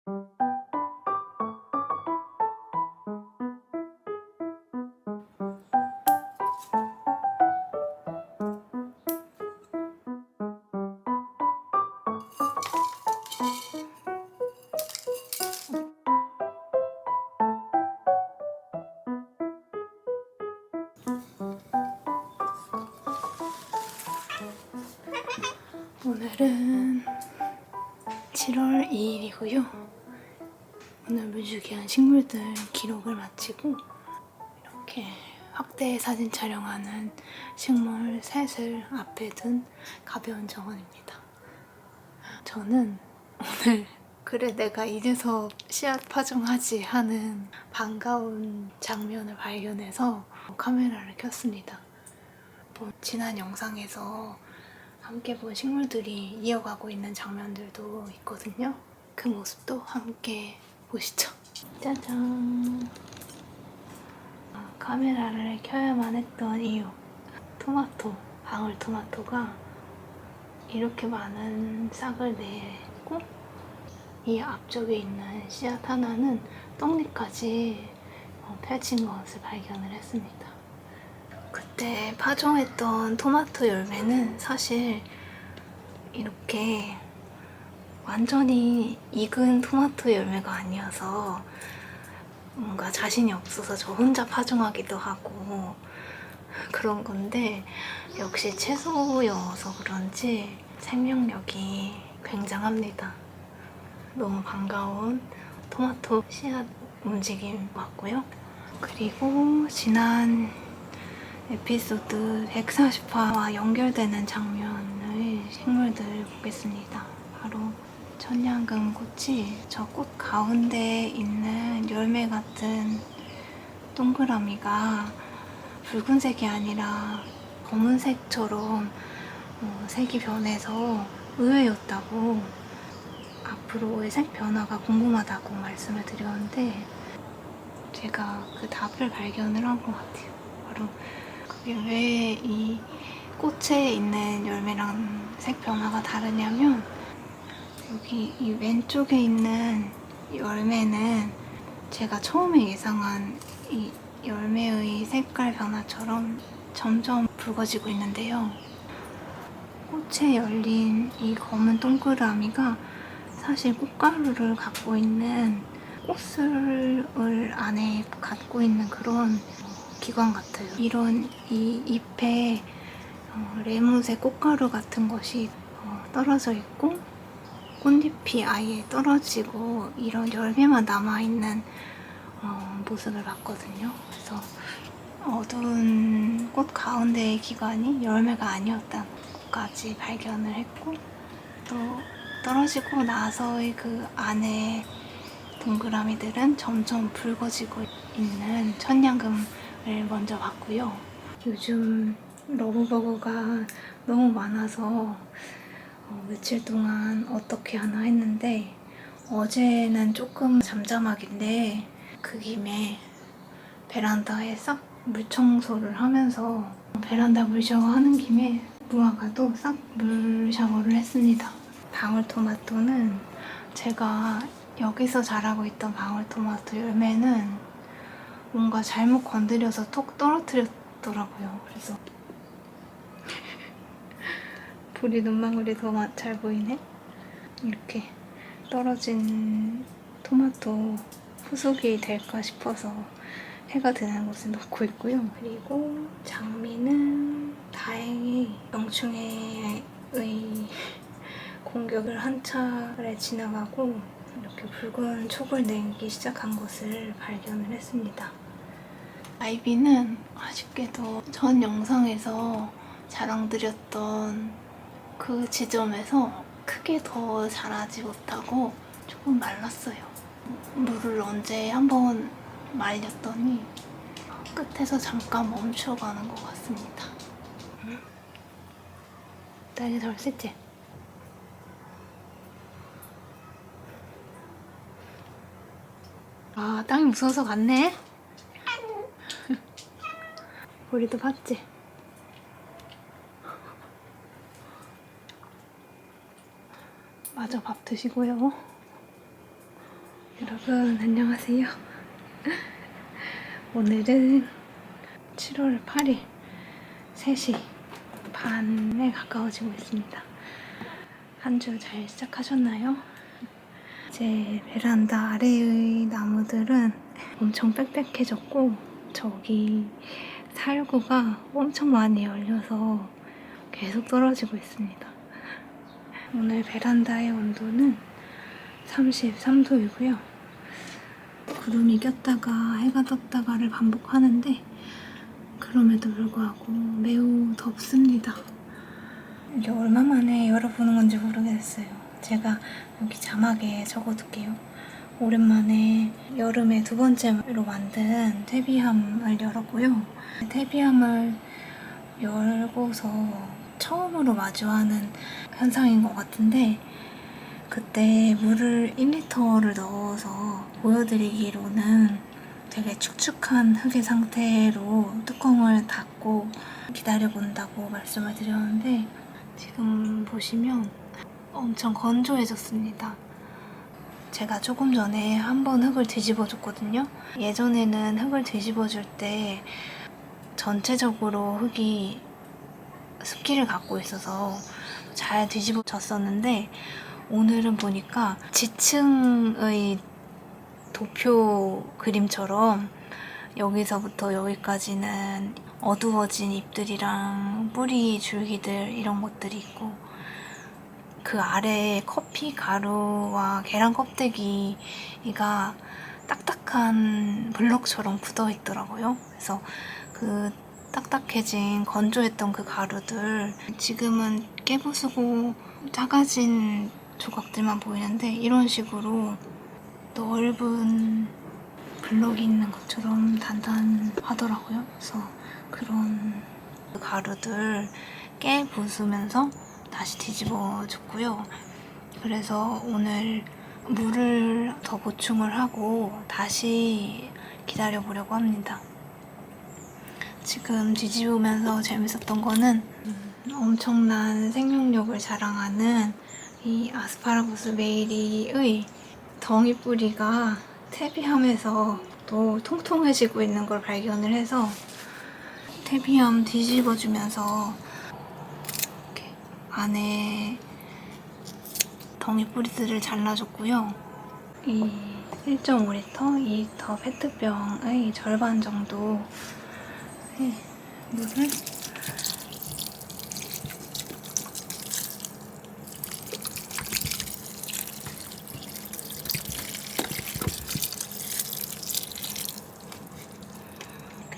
오늘은 7월 2일이고요. 오늘 물주기한 식물들 기록을 마치고 이렇게 확대 사진 촬영하는 식물 셋을 앞에 둔 가벼운 정원입니다. 저는 오늘 그래 내가 이래서 씨앗 파종하지 하는 반가운 장면을 발견해서 카메라를 켰습니다. 지난 영상에서 함께 본 식물들이 이어가고 있는 장면들도 있거든요. 그 모습도 함께 보시죠. 짜잔! 카메라를 켜야만 했던 이유. 토마토, 방울토마토가 이렇게 많은 싹을 내고 이 앞쪽에 있는 씨앗 하나는 떡잎까지 펼친 것을 발견을 했습니다. 그때 파종했던 토마토 열매는 사실 이렇게 완전히 익은 토마토 열매가 아니어서 뭔가 자신이 없어서 저 혼자 파종하기도 하고 그런 건데 역시 채소여서 그런지 생명력이 굉장합니다. 너무 반가운 토마토 씨앗 움직임 같고요. 그리고 지난 에피소드 140화와 연결되는 장면의 식물들 보겠습니다. 바로 천냥금 꽃이 저 꽃 가운데에 있는 열매 같은 동그라미가 붉은색이 아니라 검은색처럼 색이 변해서 의외였다고, 앞으로의 색 변화가 궁금하다고 말씀을 드렸는데 제가 그 답을 발견을 한 것 같아요. 바로 그게 왜 이 꽃에 있는 열매랑 색 변화가 다르냐면, 여기 이 왼쪽에 있는 열매는 제가 처음에 예상한 이 열매의 색깔 변화처럼 점점 붉어지고 있는데요. 꽃에 열린 이 검은 동그라미가 사실 꽃가루를 갖고 있는 꽃술을 안에 갖고 있는 그런 기관 같아요. 이런 이 잎에 레몬색 꽃가루 같은 것이 떨어져 있고 꽃잎이 아예 떨어지고 이런 열매만 남아있는 모습을 봤거든요. 그래서 어두운 꽃 가운데의 기관이 열매가 아니었다는 것까지 발견을 했고, 또 떨어지고 나서의 그 안에 동그라미들은 점점 붉어지고 있는 천냥금을 먼저 봤고요. 요즘 러브버그가 너무 많아서 며칠 동안 어떻게 하나 했는데, 어제는 조금 잠잠하긴데 그 김에 베란다에 싹 물청소를 하면서 베란다 물 샤워하는 김에 무화과도 싹 물 샤워를 했습니다. 방울토마토는 제가 여기서 자라고 있던 방울토마토 열매는 뭔가 잘못 건드려서 톡 떨어뜨렸더라고요. 그래서 불이 눈망울이 더 잘 보이네? 이렇게 떨어진 토마토 후숙이 될까 싶어서 해가 드는 곳에 놓고 있고요. 그리고 장미는 다행히 병충해의 공격을 한 차례 지나가고 이렇게 붉은 촉을 내기 시작한 것을 발견을 했습니다. 아이비는 아쉽게도 전 영상에서 자랑드렸던 그 지점에서 크게 더 자라지 못하고 조금 말랐어요. 물을 언제 한번 말렸더니 끝에서 잠깐 멈춰가는 것 같습니다. 딸기 덜 쓰지? 아, 땅이 무서워서 갔네? 우리도 봤지? 마저 밥 드시고요. 여러분 안녕하세요. 오늘은 7월 8일 3시 반에 가까워지고 있습니다. 한 주 잘 시작하셨나요? 제 베란다 아래의 나무들은 엄청 빽빽해졌고 저기 살구가 엄청 많이 열려서 계속 떨어지고 있습니다. 오늘 베란다의 온도는 33도이고요. 구름이 꼈다가 해가 떴다가를 반복하는데 그럼에도 불구하고 매우 덥습니다. 이게 얼마 만에 열어보는 건지 모르겠어요. 제가 여기 자막에 적어둘게요. 오랜만에 여름에 두 번째로 만든 퇴비함을 열었고요. 퇴비함을 열고서 처음으로 마주하는 현상인 것 같은데 그때 물을 1리터를 넣어서 보여드리기로는 되게 축축한 흙의 상태로 뚜껑을 닫고 기다려본다고 말씀을 드렸는데 지금 보시면 엄청 건조해졌습니다. 제가 조금 전에 한번 흙을 뒤집어 줬거든요. 예전에는 흙을 뒤집어 줄 때 전체적으로 흙이 습기를 갖고 있어서 잘 뒤집어 졌었는데 오늘은 보니까 지층의 도표 그림처럼 여기서부터 여기까지는 어두워진 잎들이랑 뿌리 줄기들 이런 것들이 있고 그 아래에 커피 가루와 계란 껍데기가 딱딱한 블럭처럼 굳어 있더라고요. 그래서 그 딱딱해진 건조했던 그 가루들 지금은 깨부수고 작아진 조각들만 보이는데 이런 식으로 넓은 블럭이 있는 것처럼 단단하더라고요. 그래서 그런 가루들 깨부수면서 다시 뒤집어 줬고요. 그래서 오늘 물을 더 보충을 하고 다시 기다려 보려고 합니다. 지금 뒤집으면서 재밌었던 거는 엄청난 생명력을 자랑하는 이 아스파라거스 메이리의 덩이 뿌리가 퇴비함에서 또 통통해지고 있는 걸 발견을 해서 퇴비함 뒤집어주면서 이렇게 안에 덩이 뿌리들을 잘라줬고요. 이 1.5리터, 2리터 페트병의 절반 정도 물을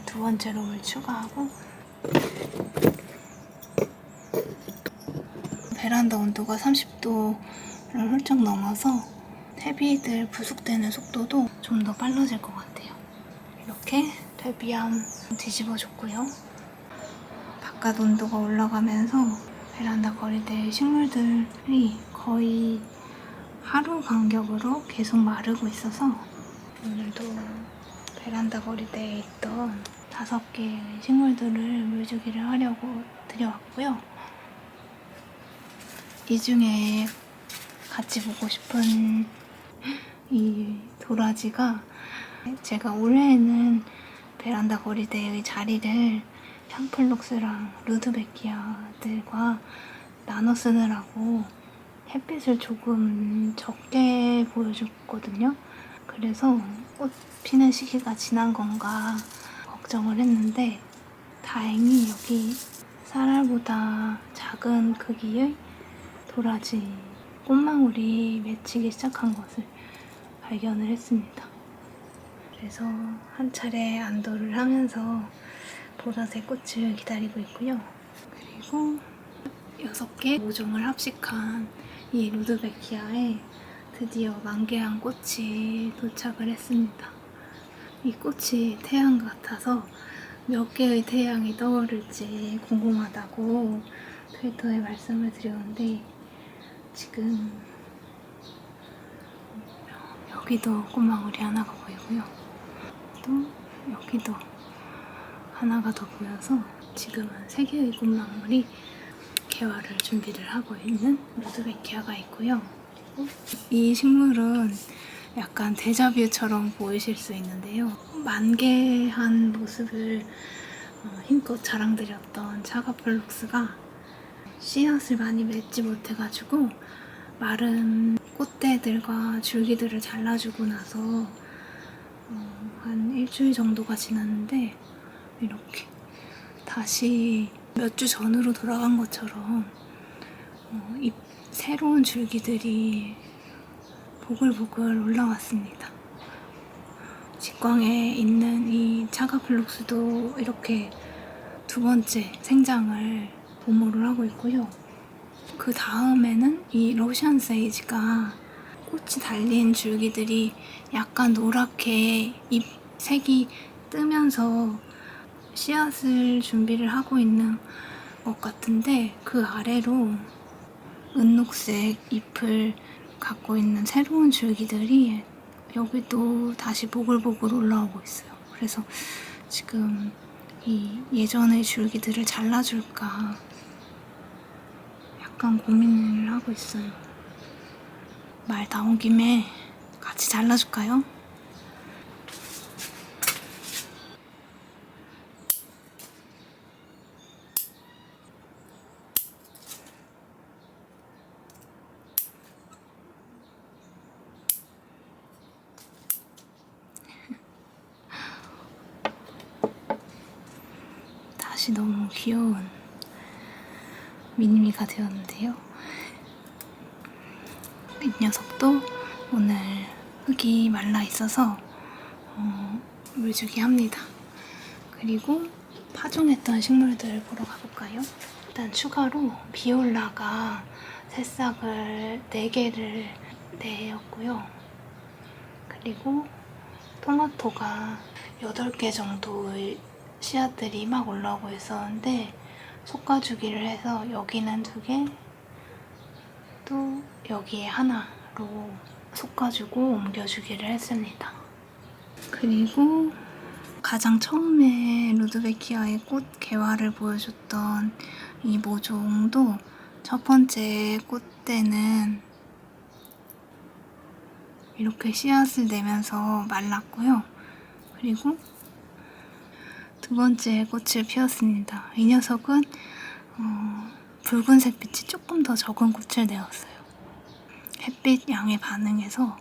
두 번째로 물 추가하고 베란다 온도가 30도를 훌쩍 넘어서 퇴비들 부숙되는 속도도 좀 더 빨라질 것 같아요. 이렇게 퇴비함 뒤집어줬고요. 바깥 온도가 올라가면서 베란다 거리대 식물들이 거의 하루 간격으로 계속 마르고 있어서 오늘도 베란다 거리대에 있던 5개의 식물들을 물주기를 하려고 들여왔고요. 이 중에 같이 보고 싶은 이 도라지가 제가 올해는 베란다 거리대의 자리를 샹플록스랑 루드베키아들과 나눠 쓰느라고 햇빛을 조금 적게 보여줬거든요. 그래서 꽃 피는 시기가 지난 건가 걱정을 했는데 다행히 여기 쌀알보다 작은 크기의 도라지 꽃망울이 맺히기 시작한 것을 발견을 했습니다. 그래서 한 차례 안도를 하면서 보라색 꽃을 기다리고 있고요. 그리고 6개 모종을 합식한 이 루드베키아에 드디어 만개한 꽃이 도착을 했습니다. 이 꽃이 태양 같아서 몇 개의 태양이 떠오를지 궁금하다고 트위터에 말씀을 드렸는데 지금 여기도 꽃망울이 하나가 보이고요. 또 여기도 하나가 더 보여서 지금은 3개의 꽃망울이 개화를 준비를 하고 있는 루드베키아가 있고요. 이 식물은 약간 데자뷰처럼 보이실 수 있는데요. 만개한 모습을 힘껏 자랑드렸던 차가플룩스가 씨앗을 많이 맺지 못해가지고 마른 꽃대들과 줄기들을 잘라주고 나서 한 일주일 정도가 지났는데 이렇게 다시 몇 주 전으로 돌아간 것처럼 새로운 줄기들이 보글보글 올라왔습니다. 직광에 있는 이 차가플룩스도 이렇게 두 번째 생장을 보모를 하고 있고요. 그 다음에는 이 러시안 세이지가 꽃이 달린 줄기들이 약간 노랗게 잎 색이 뜨면서 씨앗을 준비를 하고 있는 것 같은데, 그 아래로 은녹색 잎을 갖고 있는 새로운 줄기들이 여기도 다시 보글보글 올라오고 있어요. 그래서 지금 이 예전의 줄기들을 잘라줄까 약간 고민을 하고 있어요. 말 나온 김에 같이 잘라줄까요? 다시 너무 귀여운 미니미가 되었는데요. 이 녀석도 오늘 흙이 말라 있어서 물주기 합니다. 그리고 파종했던 식물들 보러 가볼까요? 일단 추가로 비올라가 새싹을 4개를 내었고요. 그리고 토마토가 8개 정도의 씨앗들이 막 올라오고 있었는데 솎아주기를 해서 여기는 2개, 또 여기에 하나로 솎아주고 옮겨주기를 했습니다. 그리고 가장 처음에 루드베키아의 꽃 개화를 보여줬던 이 모종도 첫 번째 꽃대는 이렇게 씨앗을 내면서 말랐고요. 그리고 두 번째 꽃을 피웠습니다. 이 녀석은 붉은색 빛이 조금 더 적은 꽃을 내었어요. 햇빛 양에 반응해서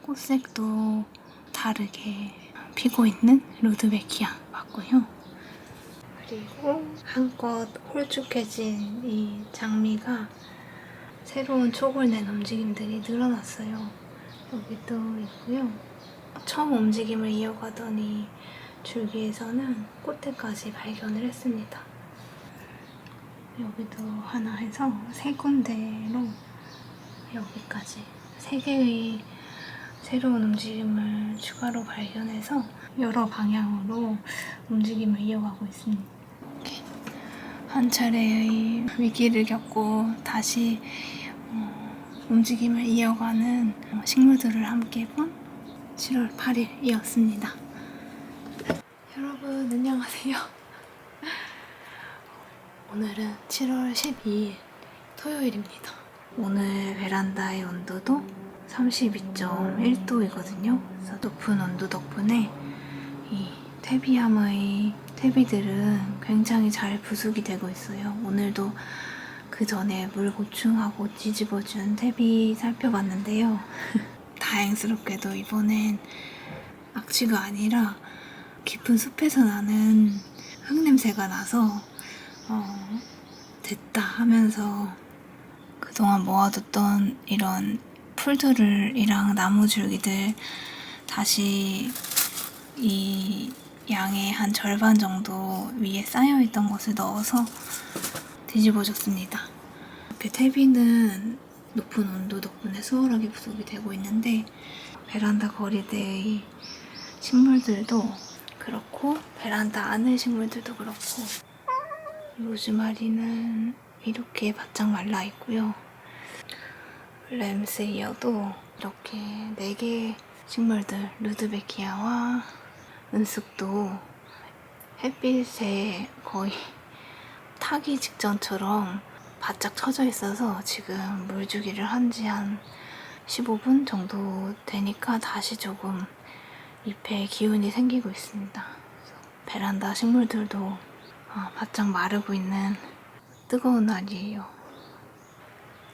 꽃색도 다르게 피고 있는 루드베키아 맞고요. 그리고 한껏 홀쭉해진 이 장미가 새로운 촉을 낸 움직임들이 늘어났어요. 여기도 있고요. 처음 움직임을 이어가던 이 줄기에서는 꽃대까지 발견을 했습니다. 여기도 하나 해서 3군데로 여기까지 3개의 새로운 움직임을 추가로 발견해서 여러 방향으로 움직임을 이어가고 있습니다. 이렇게 한 차례의 위기를 겪고 다시 움직임을 이어가는 식물들을 함께 본 7월 8일이었습니다. 여러분 안녕하세요. 오늘은 7월 12일 토요일입니다. 오늘 베란다의 온도도 32.1도이거든요. 그래서 높은 온도 덕분에 이 퇴비함의 퇴비들은 굉장히 잘 부숙이 되고 있어요. 오늘도 그 전에 물 보충하고 뒤집어준 퇴비 살펴봤는데요. 다행스럽게도 이번엔 악취가 아니라 깊은 숲에서 나는 흙냄새가 나서 됐다 하면서 그동안 모아뒀던 이런 풀들이랑 나무줄기들 다시 이 양의 한 절반 정도 위에 쌓여있던 것을 넣어서 뒤집어줬습니다. 이렇게 퇴비는 높은 온도 덕분에 수월하게 부속이 되고 있는데 베란다 거리대의 식물들도 그렇고 베란다 안의 식물들도 그렇고 로즈마리는 이렇게 바짝 말라 있고요. 램세이어도 이렇게 4개 식물들 루드베키아와 은숙도 햇빛에 거의 타기 직전처럼 바짝 쳐져 있어서 지금 물주기를 한 지 한 15분 정도 되니까 다시 조금 잎에 기운이 생기고 있습니다. 베란다 식물들도 바짝 마르고 있는 뜨거운 날이에요.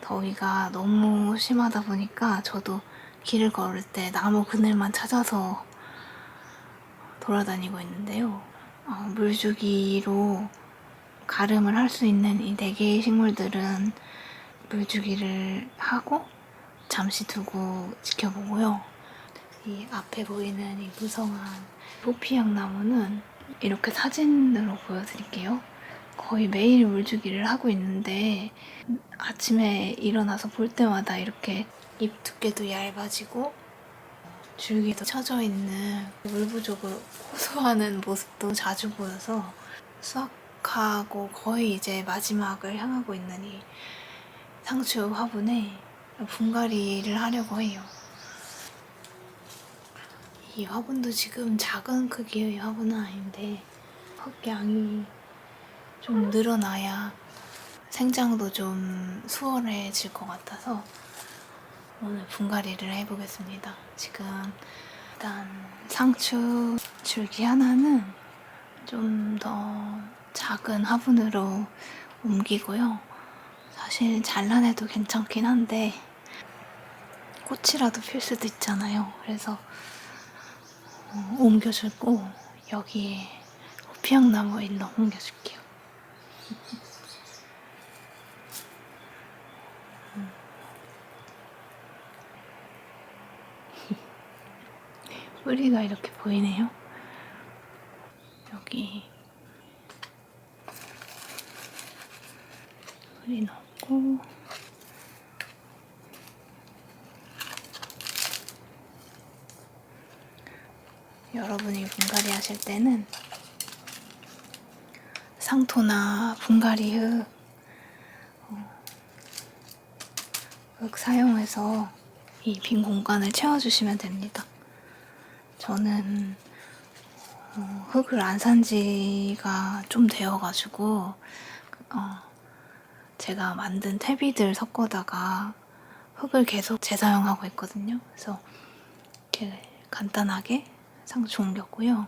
더위가 너무 심하다 보니까 저도 길을 걸을 때 나무 그늘만 찾아서 돌아다니고 있는데요. 물주기로 가름을 할 수 있는 이 4개의 식물들은 물주기를 하고 잠시 두고 지켜보고요. 이 앞에 보이는 이 무성한 호피향나무는 이렇게 사진으로 보여드릴게요. 거의 매일 물주기를 하고 있는데 아침에 일어나서 볼 때마다 이렇게 잎 두께도 얇아지고 줄기도 처져 있는 물 부족을 호소하는 모습도 자주 보여서 수확하고 거의 이제 마지막을 향하고 있는 이 상추 화분에 분갈이를 하려고 해요. 이 화분도 지금 작은 크기의 화분은 아닌데 흙양이 좀 늘어나야 생장도 좀 수월해질 것 같아서 오늘 분갈이를 해보겠습니다. 지금 일단 상추 줄기 하나는 좀 더 작은 화분으로 옮기고요. 사실 잘라내도 괜찮긴 한데 꽃이라도 필 수도 있잖아요. 그래서 옮겨주고 여기에 호피향나무 일로 옮겨줄게요. 뿌리가 이렇게 보이네요. 여기 뿌리 넣고 여러분이 분갈이 하실 때는 상토나 분갈이 흙 사용해서 이 빈 공간을 채워주시면 됩니다. 저는 흙을 안 산 지가 좀 되어가지고 제가 만든 퇴비들 섞어다가 흙을 계속 재사용하고 있거든요. 그래서 이렇게 간단하게 상추 옮겼고요.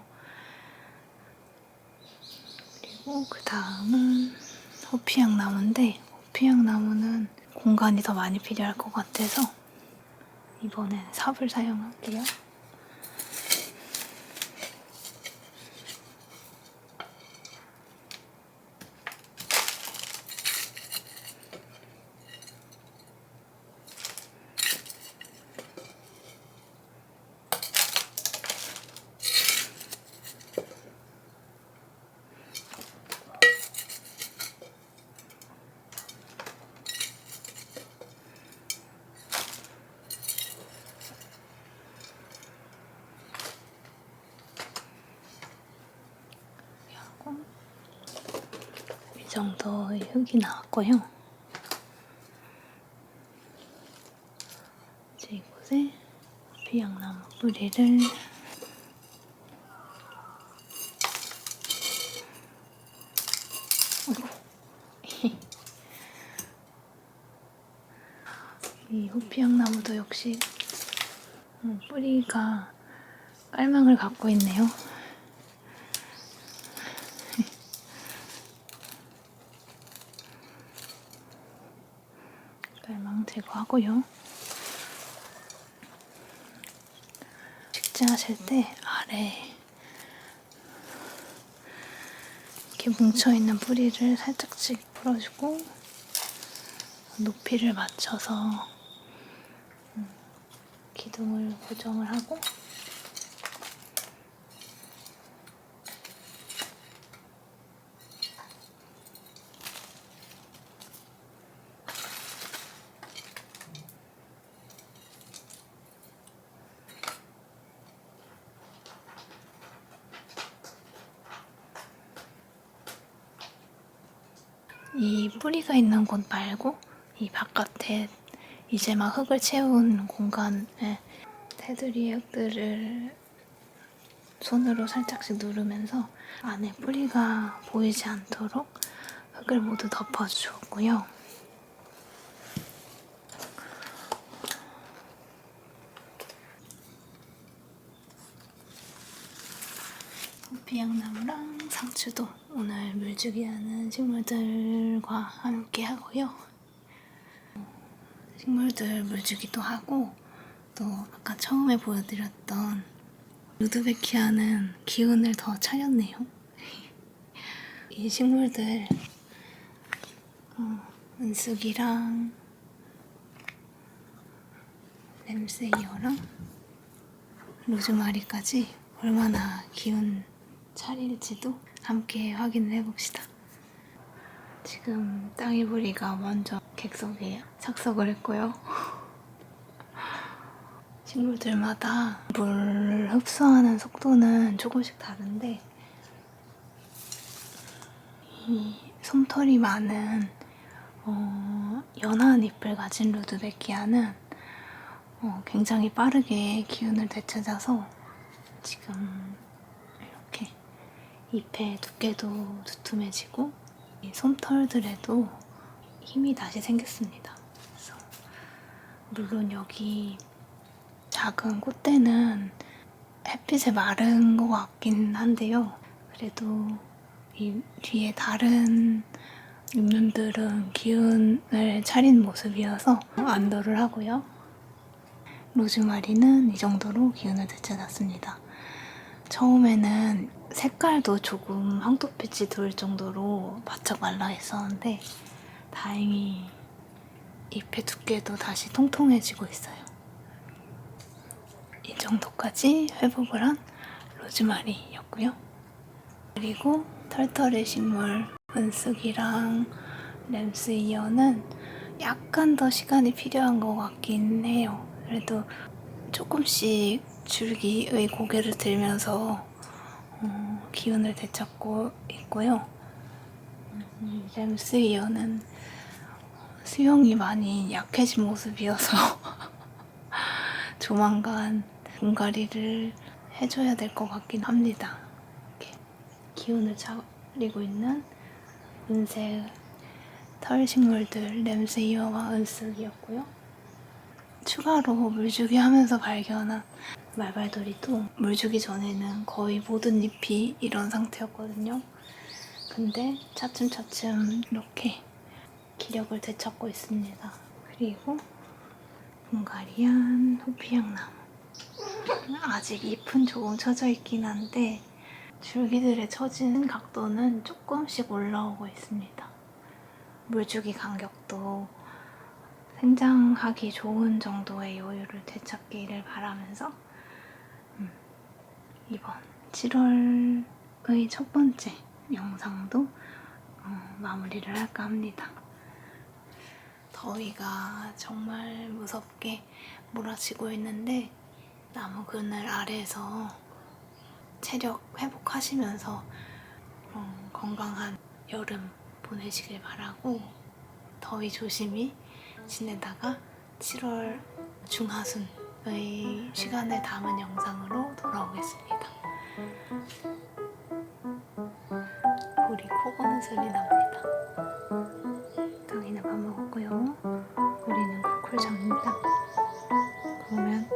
그리고 그 다음은 호피향나무인데 호피향나무는 공간이 더 많이 필요할 것 같아서 이번엔 삽을 사용할게요. 이 정도의 흙이 나왔고요. 이제 이곳에 호피향나무 뿌리를 이 호피향나무도 역시 뿌리가 깔망을 갖고 있네요. 깔망 제거하고요. 식재하실 때 아래 이렇게 뭉쳐있는 뿌리를 살짝씩 풀어주고 높이를 맞춰서 기둥을 고정을 하고 이 뿌리가 있는 곳 말고 이 바깥에 이제 막 흙을 채운 공간에 테두리 흙들을 손으로 살짝씩 누르면서 안에 뿌리가 보이지 않도록 흙을 모두 덮어주었고요. 호피향나무랑 상추도 오늘 물주기하는 식물들과 함께 하고요. 식물들 물주기도 하고 또 아까 처음에 보여드렸던 루드베키아는 기운을 더 차렸네요. 이 식물들 은숙이랑 램세이어랑 로즈마리까지 얼마나 기운 차릴지도 함께 확인을 해봅시다. 지금 땅이부리가 먼저 객석에 착석을 했고요. 식물들마다 물 흡수하는 속도는 조금씩 다른데 이 솜털이 많은 연한 잎을 가진 루드베키아는 굉장히 빠르게 기운을 되찾아서 지금 이렇게 잎의 두께도 두툼해지고 이 솜털들에도 힘이 다시 생겼습니다. 그래서 물론 여기 작은 꽃대는 햇빛에 마른 것 같긴 한데요. 그래도 이 뒤에 다른 잎눈들은 기운을 차린 모습이어서 안도를 하고요. 로즈마리는 이 정도로 기운을 되찾았습니다. 처음에는 색깔도 조금 황토빛이 돌 정도로 바짝 말라 있었는데 다행히 잎의 두께도 다시 통통해지고 있어요. 이 정도까지 회복을 한 로즈마리였고요. 그리고 털털의 식물 은숙이랑 램스이어는 약간 더 시간이 필요한 것 같긴 해요. 그래도 조금씩 줄기의 고개를 들면서 기운을 되찾고 있고요. 램스이어는 수영이 많이 약해진 모습이어서 조만간 분갈이를 해줘야 될 것 같긴 합니다. 이렇게 기운을 차리고 있는 은색 털 식물들 램스이어와 은숙이었고요. 추가로 물주기 하면서 발견한 말발돌이도 물주기 전에는 거의 모든 잎이 이런 상태였거든요. 근데 차츰차츰 이렇게 기력을 되찾고 있습니다. 그리고 분갈이한 호피향나무. 아직 잎은 조금 처져 있긴 한데 줄기들의 처지는 각도는 조금씩 올라오고 있습니다. 물주기 간격도 생장하기 좋은 정도의 여유를 되찾기를 바라면서 이번 7월의 첫 번째 영상도 마무리를 할까 합니다. 더위가 정말 무섭게 몰아치고 있는데 나무 그늘 아래에서 체력 회복하시면서 건강한 여름 보내시길 바라고 더위 조심히 지내다가 7월 중하순의 시간을 담은 영상으로 돌아오겠습니다. 우리 코 고는 소리 납니다. 당이는 밥 먹었고요. 우리는 쿠쿨 잡니다. 그러면